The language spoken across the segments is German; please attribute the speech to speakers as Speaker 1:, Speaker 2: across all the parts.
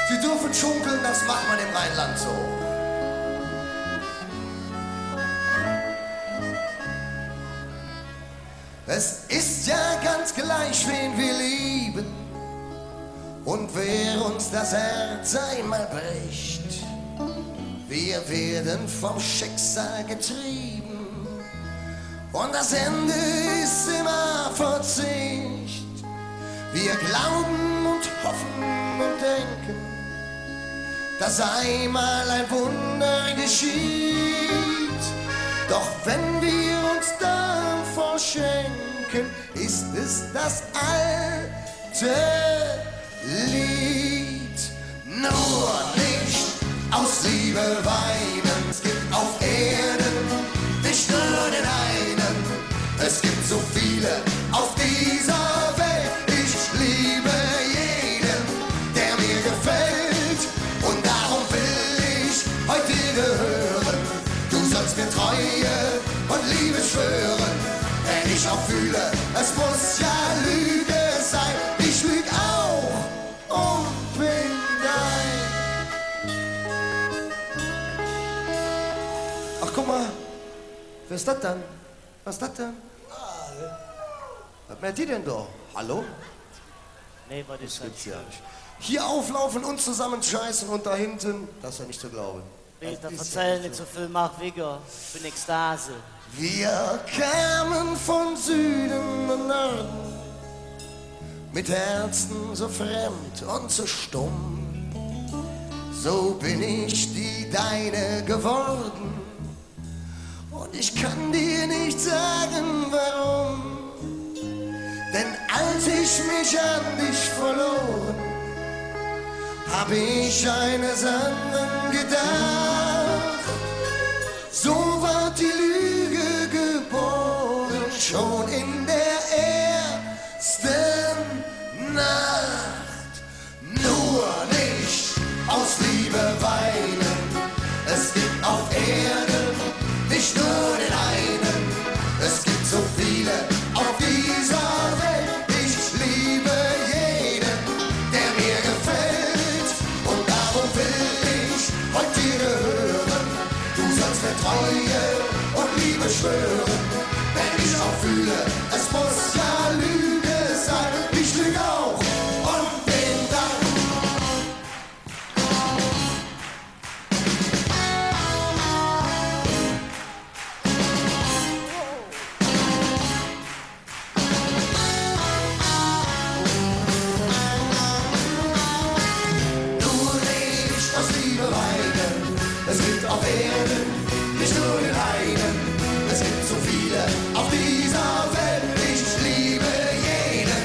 Speaker 1: Sie dürfen schunkeln, das macht man im Rheinland so. Es ist ja ganz gleich, wen wir lieben und wer uns das Herz einmal bricht. Wir werden vom Schicksal getrieben und das Ende ist immer Verzicht. Wir glauben und hoffen und denken, dass einmal ein Wunder geschieht. Doch wenn wir uns dann verschenken, ist es das alte Lied. Nur nicht aus Liebe weinen. Es gibt auf Erden nicht nur den einen. Es gibt so viele auf dieser Welt. Ich liebe jeden, der mir gefällt. Und darum will ich heute dir gehören. Du sollst mir Treue und Liebe schwören. Wenn ich auch fühle, es muss ja Lüge sein. Ich lüg auch und bin dein. Ach, guck mal. Wer ist das denn? Was ist das denn? Was meint die denn da? Hallo?
Speaker 2: Nee, was ist das?
Speaker 1: Ja nicht. Hier auflaufen und zusammen scheißen und da hinten, das ist ja nicht zu glauben.
Speaker 2: Peter, erzähl nicht so viel, mach Wigger. Ich bin Ekstase.
Speaker 1: Wir kamen von Süden und Norden, mit Herzen so fremd und so stumm. So bin ich die Deine geworden und ich kann dir nicht sagen, warum. Denn als ich mich an dich verloren, hab ich eines anderen gedacht. So war die Lüge geboren, schon in der ersten Nacht. Nur nicht aus Liebe weinen. Es gibt auf Erden nicht nur den einen. Es gibt so viele auf dieser Welt. Ich liebe jeden, der mir gefällt. Und darum will ich heute dir gehören. Du sollst mir Treue und Liebe schwören. Wenn ich auch fühle, es muss ja Lüge sein. Ich lüge auch und bin dann. Nur nicht aus Liebe weinen. Es gibt auf Erden nicht nur den einen. Es gibt so viele auf dieser Welt. Ich liebe jeden,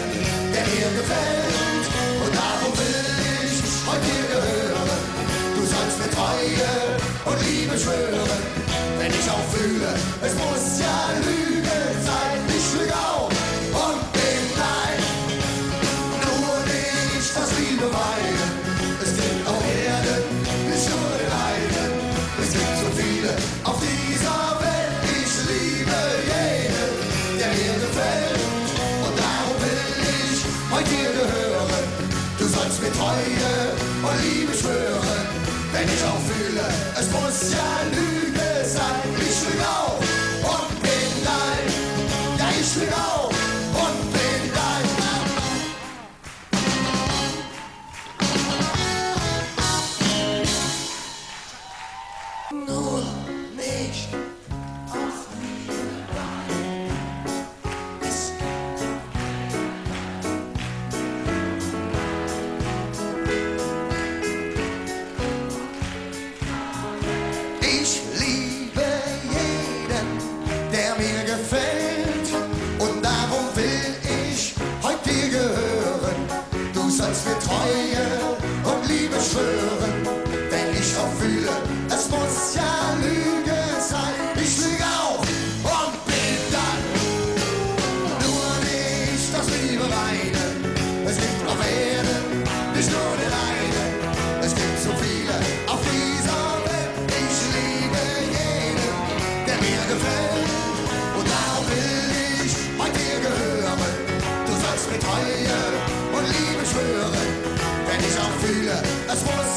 Speaker 1: der mir gefällt. Und darum will ich heute dir gehören. Du sollst mir Treue und Liebe schwören. Wenn ich auch fühle, es muss ja Lüge sein. Ich lüge auch und bin dein. Nur nicht aus Liebe weinen. Es gibt auf Erden nicht nur den einen. Es gibt so viele auf dieser Welt. Ich liebe jeden, der mir gefällt. Und darum will ich heute dir gehören. Du sollst mir Treue und Liebe schwören. Wenn ich auch fühle, es muss ja Lüge sein. Ich lüge auch und bin dein. Ja, ich lüge auch und bin dein. Nur nicht aus Liebe weinen. Ich liebe jeden, der mir gefällt. Und darum will ich heute dir gehören. Du sollst mir Treue und Liebe schwören. Wenn ich auch fühle, es muss ja Lüge sein. Ich lüge auch und bin dann. Nur nicht aus Liebe weinen. Es gibt auf Erden nicht nur den einen. Es gibt so viele auf dieser Welt. Ich liebe jeden, der mir gefällt. Und darum will ich heute dir gehören. Du sollst mir Treue und Liebe schwören. Wenn ich auch fühle, Es muss